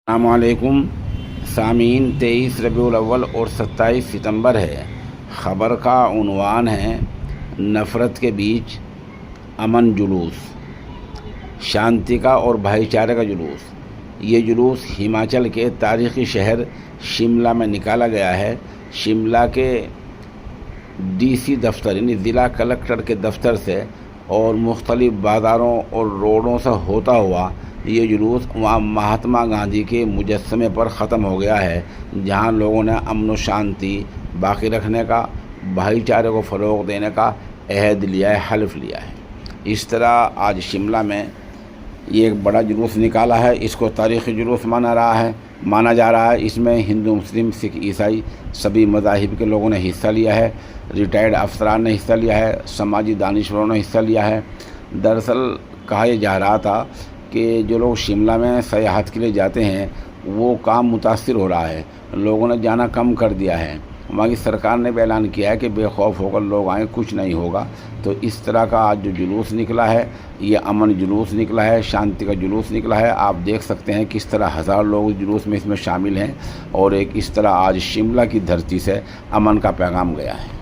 अस्सलामुअलैकुम सामीन। 23 रबीउल अव्वल और 27 सितंबर है। ख़बर का उन्वान है नफ़रत के बीच अमन जुलूस, शांति का और भाईचारे का जुलूस। ये जुलूस हिमाचल के तारीख़ी शहर शिमला में निकाला गया है। शिमला के डीसी दफ्तर यानी ज़िला कलेक्टर के दफ्तर से और मुख्तलिफ़ बाज़ारों और रोडों से होता हुआ ये जुलूस वहाँ महात्मा गांधी के मुजस्समे पर ख़त्म हो गया है, जहाँ लोगों ने अमन व शांति बाकी रखने का, भाईचारे को फ़रोग़ देने का अहद लिया है, हल्फ लिया है। इस तरह आज शिमला में ये एक बड़ा जुलूस निकाला है। इसको तारीख़ी जुलूस माना जा रहा है। इसमें हिंदू, मुस्लिम, सिख, ईसाई सभी मज़ाहिब के लोगों ने हिस्सा लिया है। रिटायर्ड अफसरान ने हिस्सा लिया है, समाजी दानिशवरों ने हिस्सा लिया है। दरअसल कहा यह जा रहा था कि जो लोग शिमला में सयाहत के लिए जाते हैं वो काम मुतासिर हो रहा है, लोगों ने जाना कम कर दिया है। वहाँ की सरकार ने भी ऐलान किया है कि बेखौफ होकर लोग आएँ, कुछ नहीं होगा। तो इस तरह का आज जो जुलूस निकला है ये अमन जुलूस निकला है, शांति का जुलूस निकला है। आप देख सकते हैं किस तरह हज़ार लोग जुलूस में इसमें शामिल हैं और एक इस तरह आज शिमला की धरती से अमन का पैगाम गया है।